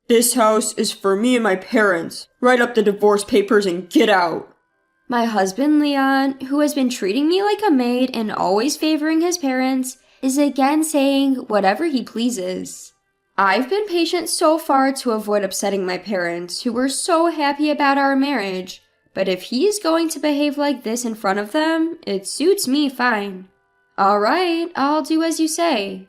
This house is for me and my parents. Write up the divorce papers and get out. My husband, Leon, who has been treating me like a maid and always favoring his parents, is again saying whatever he pleases. I've been patient so far to avoid upsetting my parents, who were so happy about our marriage, but if he is going to behave like this in front of them, it suits me fine. All right, I'll do as you say.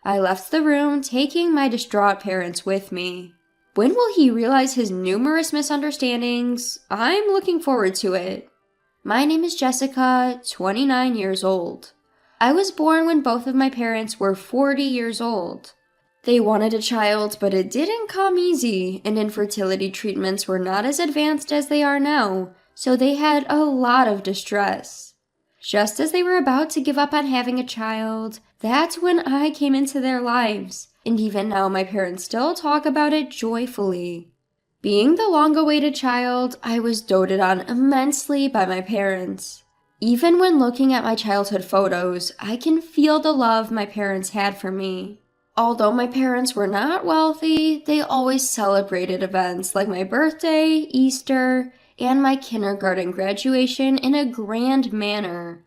I left the room, taking my distraught parents with me. When will he realize his numerous misunderstandings? I'm looking forward to it. My name is Jessica, 29 years old. I was born when both of my parents were 40 years old. They wanted a child, but it didn't come easy, and infertility treatments were not as advanced as they are now, so they had a lot of distress. Just as they were about to give up on having a child, that's when I came into their lives, and even now my parents still talk about it joyfully. Being the long-awaited child, I was doted on immensely by my parents. Even when looking at my childhood photos, I can feel the love my parents had for me. Although my parents were not wealthy, they always celebrated events like my birthday, Easter, and my kindergarten graduation in a grand manner.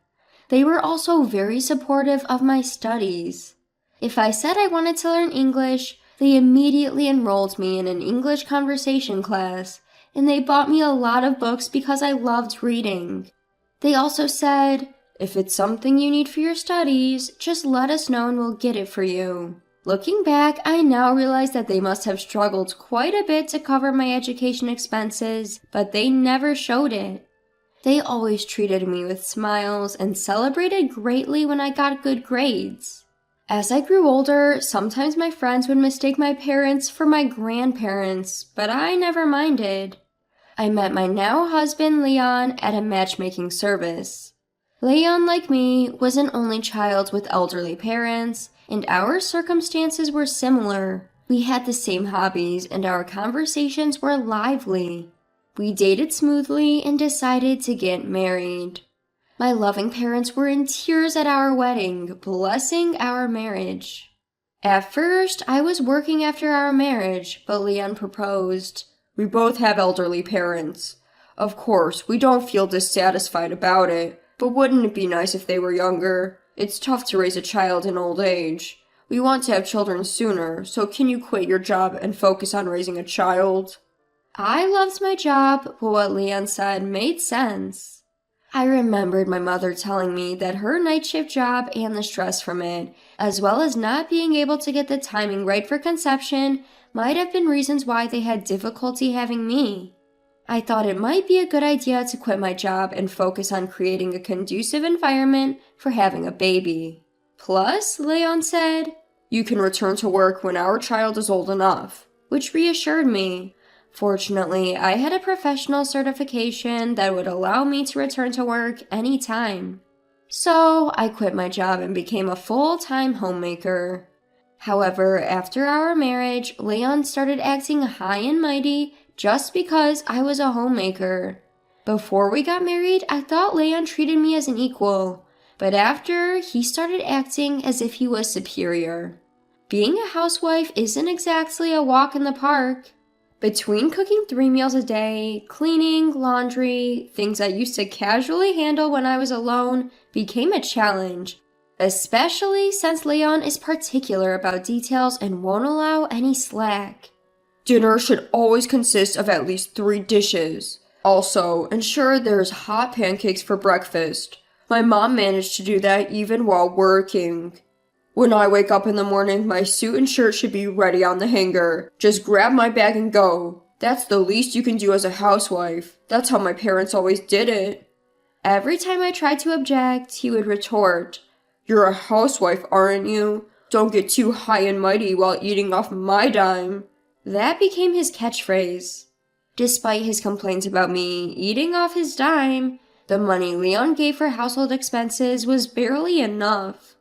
They were also very supportive of my studies. If I said I wanted to learn English, they immediately enrolled me in an English conversation class, and they bought me a lot of books because I loved reading. They also said, "If it's something you need for your studies, just let us know and we'll get it for you." Looking back, I now realize that they must have struggled quite a bit to cover my education expenses, but they never showed it. They always treated me with smiles and celebrated greatly when I got good grades. As I grew older, sometimes my friends would mistake my parents for my grandparents, but I never minded. I met my now husband, Leon, at a matchmaking service. Leon, like me, was an only child with elderly parents, and our circumstances were similar. We had the same hobbies, and our conversations were lively. We dated smoothly and decided to get married. My loving parents were in tears at our wedding, blessing our marriage. At first, I was working after our marriage, but Leon proposed. We both have elderly parents. Of course, we don't feel dissatisfied about it, but wouldn't it be nice if they were younger? It's tough to raise a child in old age. We want to have children sooner, so can you quit your job and focus on raising a child? I loved my job, but what Leon said made sense. I remembered my mother telling me that her night shift job and the stress from it, as well as not being able to get the timing right for conception, might have been reasons why they had difficulty having me. I thought it might be a good idea to quit my job and focus on creating a conducive environment for having a baby. Plus, Leon said, "You can return to work when our child is old enough," which reassured me. Fortunately, I had a professional certification that would allow me to return to work anytime. So, I quit my job and became a full-time homemaker. However, after our marriage, Leon started acting high and mighty just because I was a homemaker. Before we got married, I thought Leon treated me as an equal, but after, he started acting as if he was superior. Being a housewife isn't exactly a walk in the park. Between cooking 3 meals a day, cleaning, laundry, things I used to casually handle when I was alone, became a challenge, especially since Leon is particular about details and won't allow any slack. Dinner should always consist of at least 3 dishes. Also, ensure there's hot pancakes for breakfast. My mom managed to do that even while working. When I wake up in the morning, my suit and shirt should be ready on the hanger. Just grab my bag and go. That's the least you can do as a housewife. That's how my parents always did it. Every time I tried to object, he would retort, "You're a housewife, aren't you? Don't get too high and mighty while eating off my dime." That became his catchphrase. Despite his complaints about me eating off his dime, the money Leon gave for household expenses was barely enough.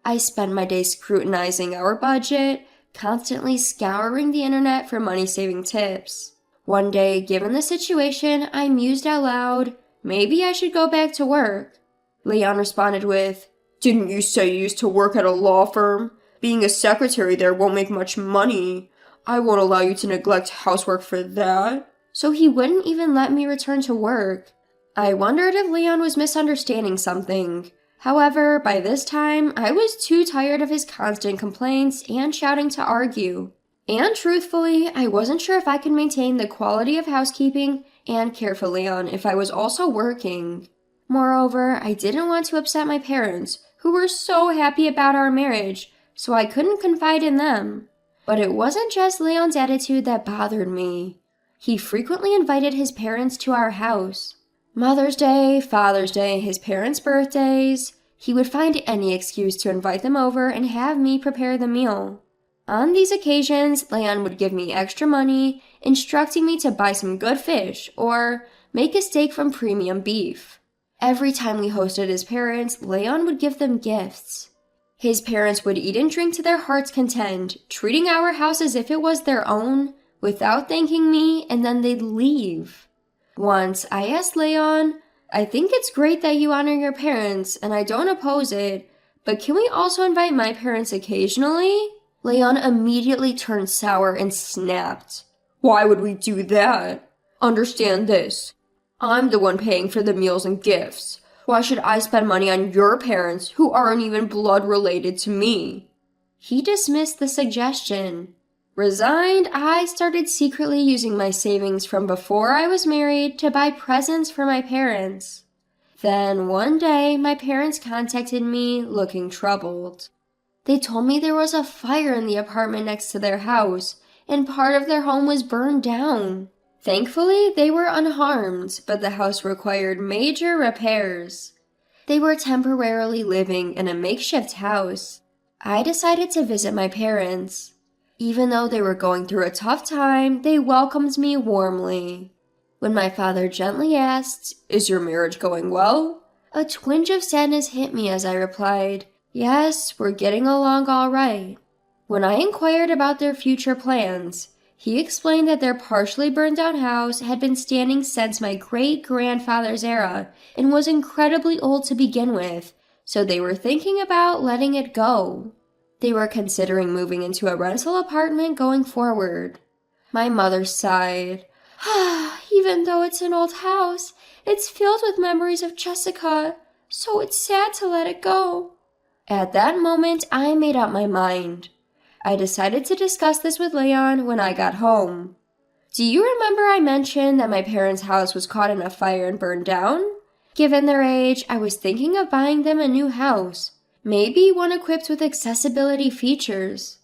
I spent my days scrutinizing our budget, constantly scouring the internet for money-saving tips. One day, given the situation, I mused out loud, maybe I should go back to work. Leon responded with, "Didn't you say you used to work at a law firm? Being a secretary there won't make much money. I won't allow you to neglect housework for that. So he wouldn't even let me return to work. I wondered if Leon was misunderstanding something. However, by this time, I was too tired of his constant complaints and shouting to argue. And truthfully, I wasn't sure if I could maintain the quality of housekeeping and care for Leon if I was also working. Moreover, I didn't want to upset my parents, who were so happy about our marriage, so I couldn't confide in them. But it wasn't just Leon's attitude that bothered me. He frequently invited his parents to our house. Mother's Day, Father's Day, his parents' birthdays. He would find any excuse to invite them over and have me prepare the meal. On these occasions, Leon would give me extra money, instructing me to buy some good fish or make a steak from premium beef. Every time we hosted his parents, Leon would give them gifts. His parents would eat and drink to their heart's content, treating our house as if it was their own, without thanking me, and then they'd leave. Once, I asked Leon, I think it's great that you honor your parents, and I don't oppose it, but can we also invite my parents occasionally? Leon immediately turned sour and snapped. Why would we do that? Understand this. I'm the one paying for the meals and gifts. Why should I spend money on your parents who aren't even blood related to me? He dismissed the suggestion. Resigned, I started secretly using my savings from before I was married to buy presents for my parents. Then one day, my parents contacted me looking troubled. They told me there was a fire in the apartment next to their house, and part of their home was burned down. Thankfully, they were unharmed, but the house required major repairs. They were temporarily living in a makeshift house. I decided to visit my parents. Even though they were going through a tough time, they welcomed me warmly. When my father gently asked, "Is your marriage going well?" a twinge of sadness hit me as I replied, "Yes, we're getting along all right." When I inquired about their future plans, he explained that their partially burned down house had been standing since my great-grandfather's era and was incredibly old to begin with, so they were thinking about letting it go. They were considering moving into a rental apartment going forward. My mother sighed. Even though it's an old house, it's filled with memories of Jessica, so it's sad to let it go. At that moment, I made up my mind. I decided to discuss this with Leon when I got home. Do you remember I mentioned that my parents' house was caught in a fire and burned down? Given their age, I was thinking of buying them a new house, maybe one equipped with accessibility features.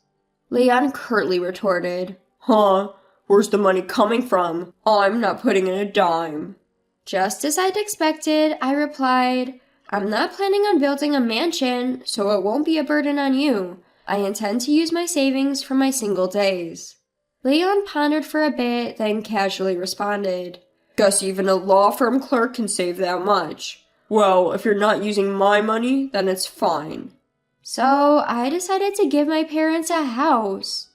Leon curtly retorted, Huh? Where's the money coming from? I'm not putting in a dime. Just as I'd expected, I replied, I'm not planning on building a mansion, so it won't be a burden on you. I intend to use my savings from my single days. Leon pondered for a bit, then casually responded, Guess even a law firm clerk can save that much. Well, if you're not using my money, then it's fine. So I decided to give my parents a house.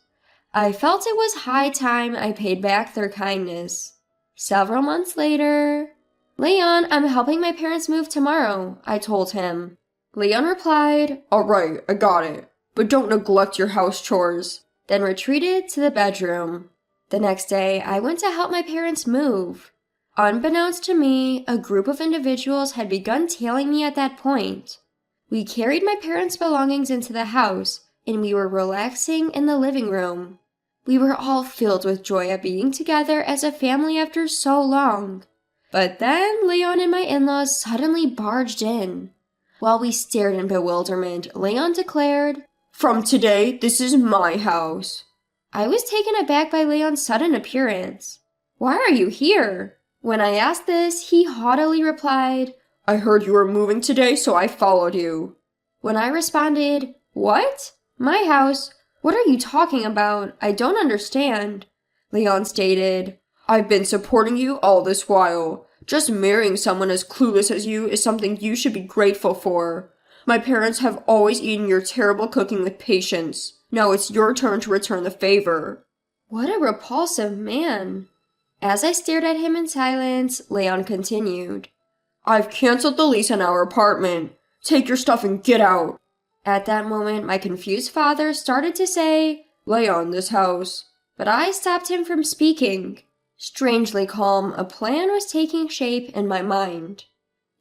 I felt it was high time I paid back their kindness. Several months later, Leon, I'm helping my parents move tomorrow, I told him. Leon replied, All right, I got it. But don't neglect your house chores. Then retreated to the bedroom. The next day, I went to help my parents move. Unbeknownst to me, a group of individuals had begun tailing me at that point. We carried my parents' belongings into the house, and we were relaxing in the living room. We were all filled with joy at being together as a family after so long. But then Leon and my in-laws suddenly barged in. While we stared in bewilderment, Leon declared, From today, this is my house. I was taken aback by Leon's sudden appearance. Why are you here? When I asked this, he haughtily replied, I heard you were moving today, so I followed you. When I responded, What? My house? What are you talking about? I don't understand. Leon stated, I've been supporting you all this while. Just marrying someone as clueless as you is something you should be grateful for. My parents have always eaten your terrible cooking with patience. Now it's your turn to return the favor. What a repulsive man. As I stared at him in silence, Leon continued. I've canceled the lease on our apartment. Take your stuff and get out. At that moment, my confused father started to say, Leon, this house. but I stopped him from speaking. Strangely calm, a plan was taking shape in my mind.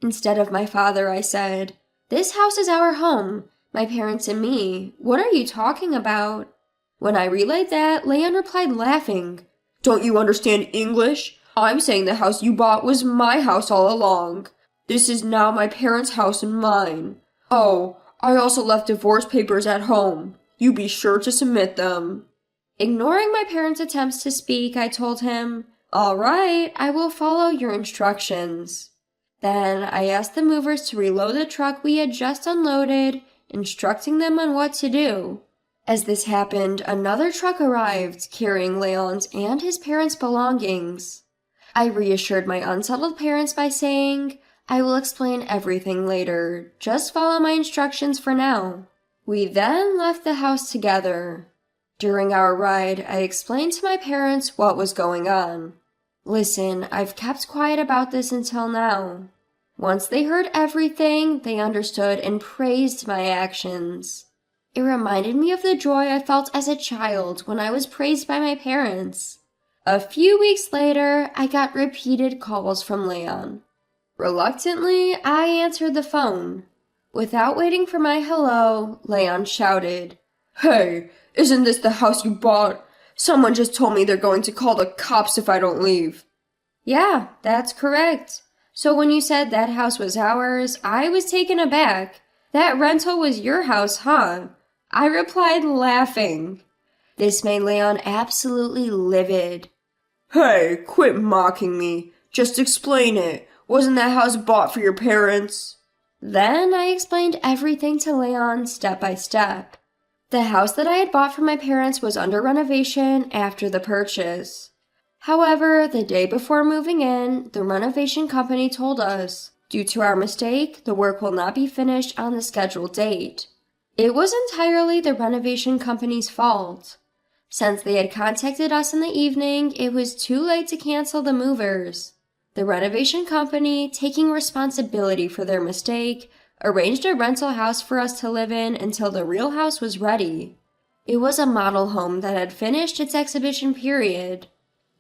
Instead of my father, I said, "This house is our home, my parents and me. What are you talking about?" When I relayed that, Leon replied laughing, "Don't you understand English? I'm saying the house you bought was my house all along. This is now my parents' house and mine. Oh, I also left divorce papers at home. You be sure to submit them." Ignoring my parents' attempts to speak, I told him, "All right, I will follow your instructions." Then I asked the movers to reload the truck we had just unloaded, instructing them on what to do. As this happened, another truck arrived, carrying Leon's and his parents' belongings. I reassured my unsettled parents by saying, "I will explain everything later. Just follow my instructions for now." We then left the house together. During our ride, I explained to my parents what was going on. "Listen, I've kept quiet about this until now." Once they heard everything, they understood and praised my actions. It reminded me of the joy I felt as a child when I was praised by my parents. A few weeks later, I got repeated calls from Leon. Reluctantly, I answered the phone. Without waiting for my hello, Leon shouted, "Hey, isn't this the house you bought? Someone just told me they're going to call the cops if I don't leave." "Yeah, that's correct. So when you said that house was ours, I was taken aback. That rental was your house, huh?" I replied, laughing. This made Leon absolutely livid. "Hey, quit mocking me. Just explain it. Wasn't that house bought for your parents?" Then I explained everything to Leon step by step. The house that I had bought for my parents was under renovation after the purchase. However, the day before moving in, the renovation company told us, due to our mistake, the work will not be finished on the scheduled date. It was entirely the renovation company's fault. Since they had contacted us in the evening, it was too late to cancel the movers. The renovation company, taking responsibility for their mistake, arranged a rental house for us to live in until the real house was ready. It was a model home that had finished its exhibition period.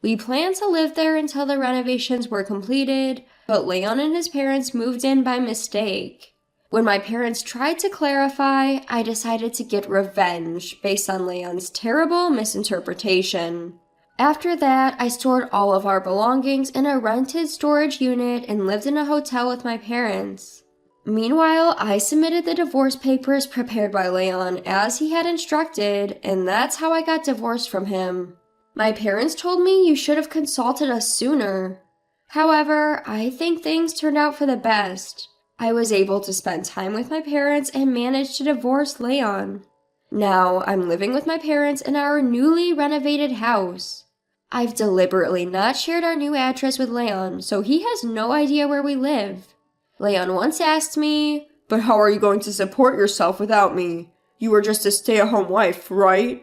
We planned to live there until the renovations were completed, but Leon and his parents moved in by mistake. When my parents tried to clarify, I decided to get revenge based on Leon's terrible misinterpretation. After that, I stored all of our belongings in a rented storage unit and lived in a hotel with my parents. Meanwhile, I submitted the divorce papers prepared by Leon as he had instructed, and that's how I got divorced from him. My parents told me you should have consulted us sooner. However, I think things turned out for the best. I was able to spend time with my parents and managed to divorce Leon. Now, I'm living with my parents in our newly renovated house. I've deliberately not shared our new address with Leon, so he has no idea where we live. Leon once asked me, "But how are you going to support yourself without me? You were just a stay-at-home wife, right?"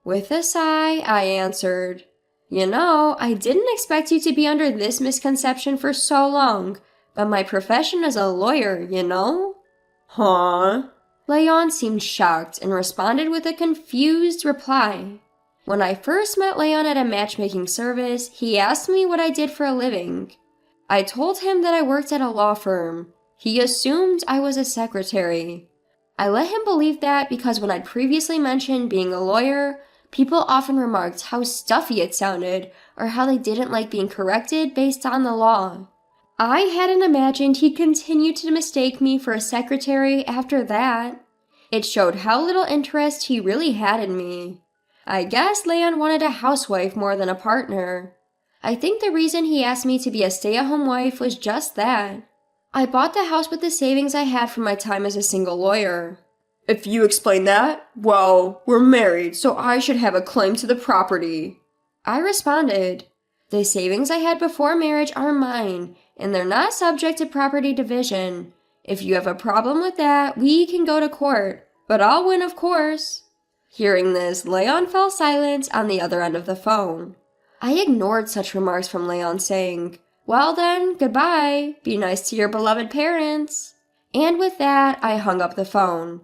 With a sigh, I answered, "You know, I didn't expect you to be under this misconception for so long, but my profession is a lawyer, you know?" "Huh?" Leon seemed shocked and responded with a confused reply. When I first met Leon at a matchmaking service, he asked me what I did for a living. I told him that I worked at a law firm. He assumed I was a secretary. I let him believe that because when I'd previously mentioned being a lawyer, people often remarked how stuffy it sounded or how they didn't like being corrected based on the law. I hadn't imagined he'd continue to mistake me for a secretary after that. It showed how little interest he really had in me. I guess Leon wanted a housewife more than a partner. I think the reason he asked me to be a stay-at-home wife was just that. I bought the house with the savings I had from my time as a single lawyer. "If you explain that, well, we're married, so I should have a claim to the property." I responded, "The savings I had before marriage are mine, and they're not subject to property division. If you have a problem with that, we can go to court, but I'll win, of course." Hearing this, Leon fell silent on the other end of the phone. I ignored such remarks from Leon, saying, "Well then, goodbye. Be nice to your beloved parents." And with that, I hung up the phone.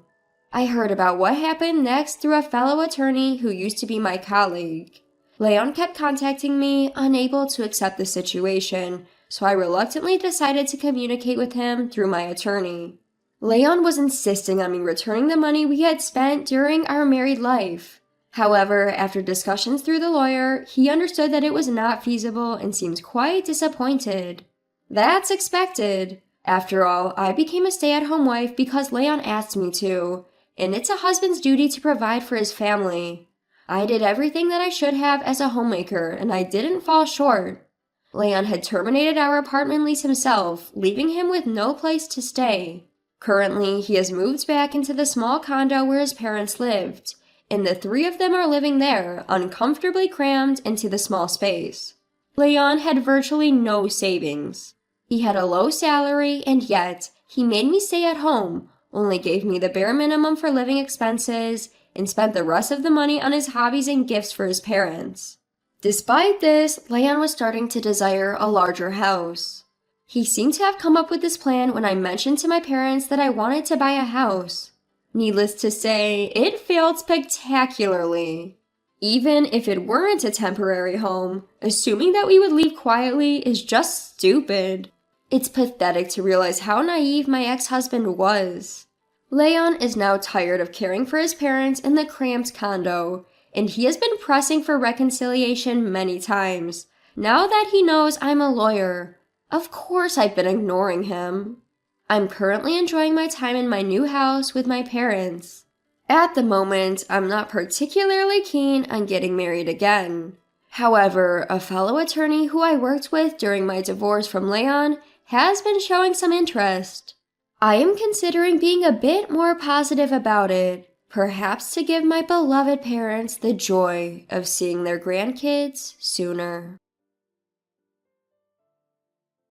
I heard about what happened next through a fellow attorney who used to be my colleague. Leon kept contacting me, unable to accept the situation, so I reluctantly decided to communicate with him through my attorney. Leon was insisting on me returning the money we had spent during our married life. However, after discussions through the lawyer, he understood that it was not feasible and seemed quite disappointed. That's expected. After all, I became a stay-at-home wife because Leon asked me to, and it's a husband's duty to provide for his family. I did everything that I should have as a homemaker, and I didn't fall short. Leon had terminated our apartment lease himself, leaving him with no place to stay. Currently, he has moved back into the small condo where his parents lived, and the three of them are living there, uncomfortably crammed into the small space. Leon had virtually no savings. He had a low salary, and yet, he made me stay at home, only gave me the bare minimum for living expenses, and spent the rest of the money on his hobbies and gifts for his parents. Despite this, Leon was starting to desire a larger house. He seemed to have come up with this plan when I mentioned to my parents that I wanted to buy a house. Needless to say, it failed spectacularly. Even if it weren't a temporary home, assuming that we would leave quietly is just stupid. It's pathetic to realize how naive my ex-husband was. Leon is now tired of caring for his parents in the cramped condo, and he has been pressing for reconciliation many times, now that he knows I'm a lawyer. Of course I've been ignoring him. I'm currently enjoying my time in my new house with my parents. At the moment, I'm not particularly keen on getting married again. However, a fellow attorney who I worked with during my divorce from Leon has been showing some interest. I am considering being a bit more positive about it, perhaps to give my beloved parents the joy of seeing their grandkids sooner.